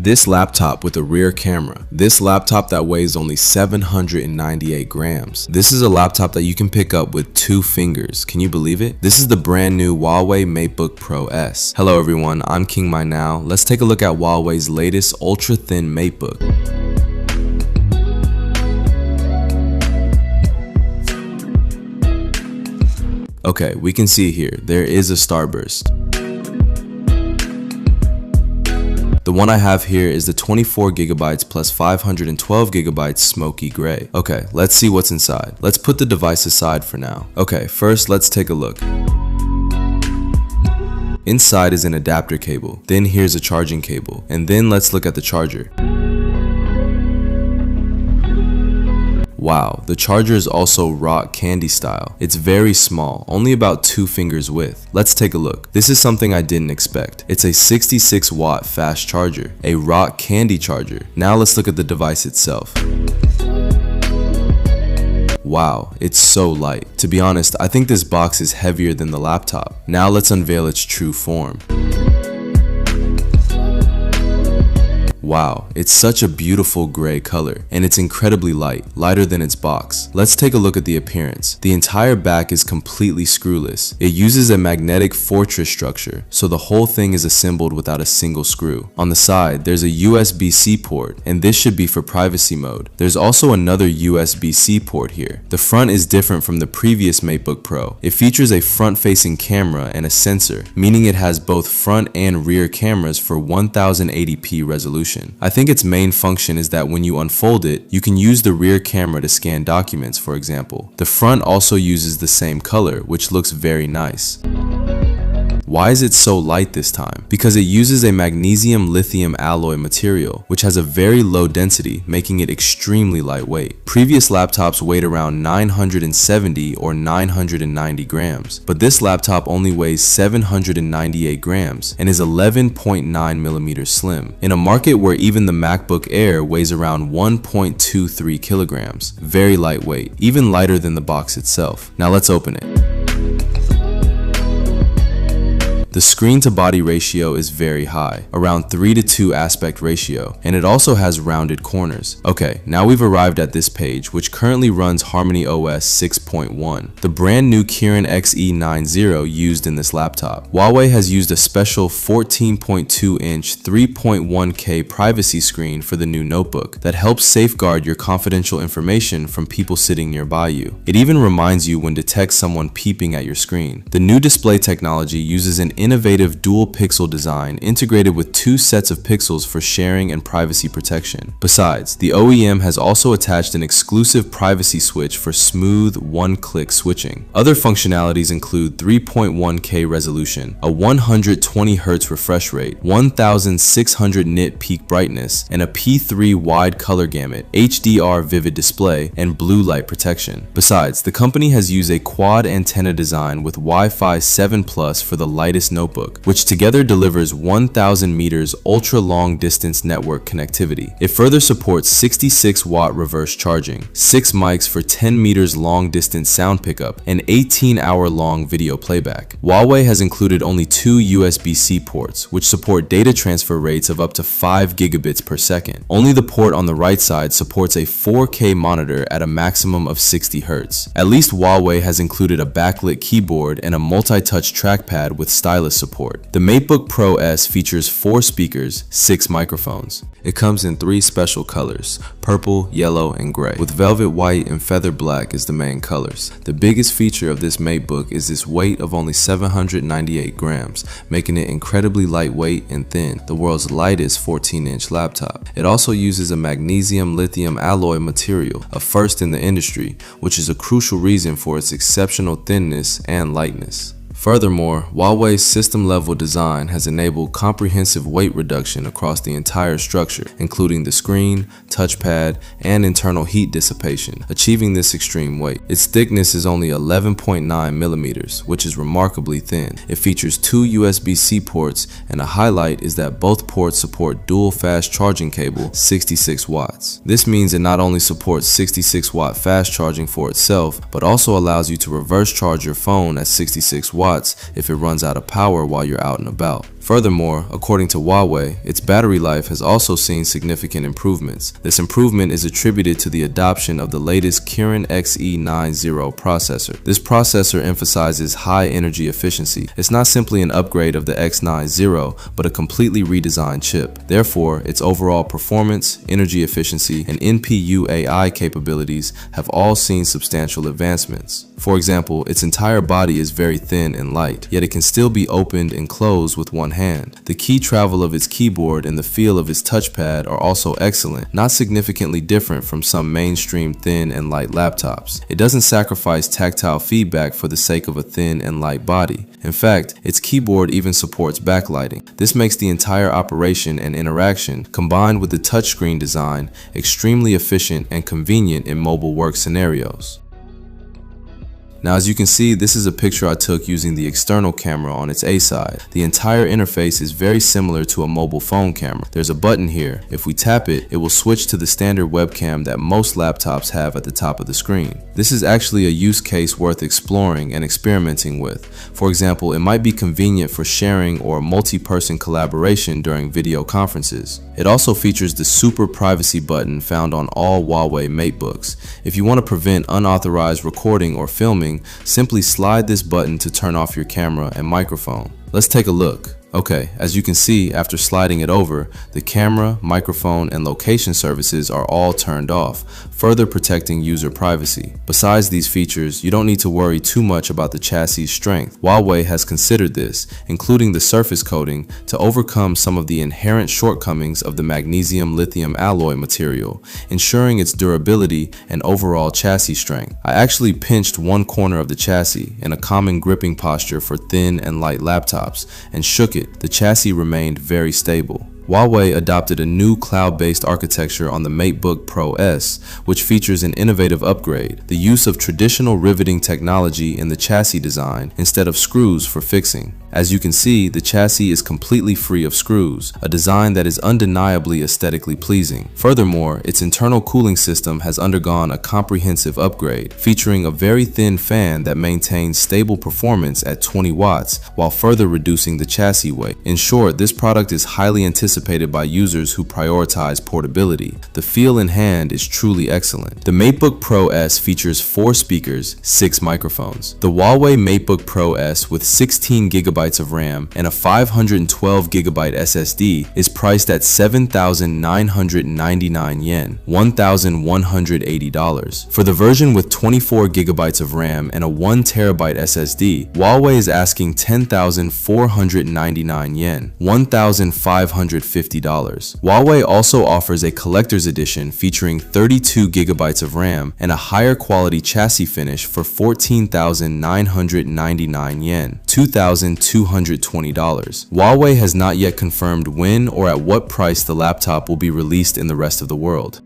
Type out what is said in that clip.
This laptop with a rear camera. This laptop that weighs only 798 grams. This is a laptop that you can pick up with 2 fingers. Can you believe it? This is the brand new Huawei MateBook Pro S. Hello everyone, I'm King My Now. Let's take a look at Huawei's latest ultra-thin MateBook. Okay, we can see here, there is a starburst. The one I have here is the 24GB plus 512GB smoky gray. Okay, let's see what's inside. Let's put the device aside for now. Okay, first let's take a look. Inside is an adapter cable, then here's a charging cable, and then let's look at the charger. Wow, the charger is also rock candy style. It's very small, only about 2 fingers width. Let's take a look. This is something I didn't expect. It's a 66 watt fast charger, a rock candy charger. Now let's look at the device itself. Wow, it's so light. To be honest, I think this box is heavier than the laptop. Now let's unveil its true form. Wow, it's such a beautiful gray color, and it's incredibly light, lighter than its box. Let's take a look at the appearance. The entire back is completely screwless. It uses a magnetic fortress structure, so the whole thing is assembled without a single screw. On the side, there's a USB-C port, and this should be for privacy mode. There's also another USB-C port here. The front is different from the previous MateBook Pro. It features a front-facing camera and a sensor, meaning it has both front and rear cameras for 1080p resolution. I think its main function is that when you unfold it, you can use the rear camera to scan documents, for example. The front also uses the same color, which looks very nice. Why is it so light this time? Because it uses a magnesium lithium alloy material, which has a very low density, making it extremely lightweight. Previous laptops weighed around 970 or 990 grams, but this laptop only weighs 798 grams and is 11.9 millimeters slim, in a market where even the MacBook Air weighs around 1.23 kilograms. Very lightweight, even lighter than the box itself. Now let's open it. The screen-to-body ratio is very high, around 3:2 aspect ratio, and it also has rounded corners. Okay, now we've arrived at this page, which currently runs Harmony OS 6.1, the brand new Kirin XE90 used in this laptop. Huawei has used a special 14.2-inch 3.1K privacy screen for the new notebook that helps safeguard your confidential information from people sitting nearby you. It even reminds you when detects someone peeping at your screen. The new display technology uses an innovative dual pixel design integrated with 2 sets of pixels for sharing and privacy protection. Besides, the OEM has also attached an exclusive privacy switch for smooth one-click switching. Other functionalities include 3.1K resolution, a 120Hz refresh rate, 1600 nit peak brightness, and a P3 wide color gamut, HDR vivid display, and blue light protection. Besides, the company has used a quad antenna design with Wi-Fi 7 Plus for the lightest notebook, which together delivers 1000 meters ultra long distance network connectivity. It further supports 66 watt reverse charging, 6 mics for 10 meters long distance sound pickup, and 18-hour long video playback. Huawei has included only 2 USB-C ports, which support data transfer rates of up to 5 gigabits per second. Only the port on the right side supports a 4K monitor at a maximum of 60 Hz. At least Huawei has included a backlit keyboard and a multi-touch trackpad with stylus support. The MateBook Pro S features 4 speakers, 6 microphones. It comes in 3 special colors, purple, yellow, and gray, with velvet white and feather black as the main colors. The biggest feature of this MateBook is its weight of only 798 grams, making it incredibly lightweight and thin, the world's lightest 14-inch laptop. It also uses a magnesium lithium alloy material, a first in the industry, which is a crucial reason for its exceptional thinness and lightness. Furthermore, Huawei's system-level design has enabled comprehensive weight reduction across the entire structure, including the screen, touchpad, and internal heat dissipation, achieving this extreme weight. Its thickness is only 11.9 millimeters, which is remarkably thin. It features 2 USB-C ports, and a highlight is that both ports support dual fast charging cable, 66 watts. This means it not only supports 66 watt fast charging for itself, but also allows you to reverse charge your phone at 66 watts if it runs out of power while you're out and about. Furthermore, according to Huawei, its battery life has also seen significant improvements. This improvement is attributed to the adoption of the latest Kirin Xe90 processor. This processor emphasizes high energy efficiency. It's not simply an upgrade of the X90, but a completely redesigned chip. Therefore, its overall performance, energy efficiency, and NPU AI capabilities have all seen substantial advancements. For example, its entire body is very thin and light, yet it can still be opened and closed with one hand. The key travel of its keyboard and the feel of its touchpad are also excellent, not significantly different from some mainstream thin and light laptops. It doesn't sacrifice tactile feedback for the sake of a thin and light body. In fact, its keyboard even supports backlighting. This makes the entire operation and interaction, combined with the touchscreen design, extremely efficient and convenient in mobile work scenarios. Now, as you can see, this is a picture I took using the external camera on its A side. The entire interface is very similar to a mobile phone camera. There's a button here. If we tap it, it will switch to the standard webcam that most laptops have at the top of the screen. This is actually a use case worth exploring and experimenting with. For example, it might be convenient for sharing or multi-person collaboration during video conferences. It also features the super privacy button found on all Huawei MateBooks. If you want to prevent unauthorized recording or filming, simply slide this button to turn off your camera and microphone. Let's take a look. Okay, as you can see, after sliding it over, the camera, microphone, and location services are all turned off, further protecting user privacy. Besides these features, you don't need to worry too much about the chassis strength. Huawei has considered this, including the surface coating, to overcome some of the inherent shortcomings of the magnesium-lithium alloy material, ensuring its durability and overall chassis strength. I actually pinched one corner of the chassis in a common gripping posture for thin and light laptops and shook it. The chassis remained very stable. Huawei adopted a new cloud-based architecture on the MateBook Pro S, which features an innovative upgrade: the use of traditional riveting technology in the chassis design instead of screws for fixing. As you can see, the chassis is completely free of screws, a design that is undeniably aesthetically pleasing. Furthermore, its internal cooling system has undergone a comprehensive upgrade, featuring a very thin fan that maintains stable performance at 20 watts while further reducing the chassis weight. In short, this product is highly anticipated by users who prioritize portability. The feel in hand is truly excellent. The MateBook Pro S features 4 speakers, 6 microphones. The Huawei MateBook Pro S with 16 GB of RAM and a 512 GB SSD is priced at 7,999 yen, $1,180. For the version with 24 GB of RAM and a 1 TB SSD, Huawei is asking 10,499 yen, $1,550. Huawei also offers a collector's edition featuring 32 GB of RAM and a higher quality chassis finish for 14,999 yen, $2,220. Huawei has not yet confirmed when or at what price the laptop will be released in the rest of the world.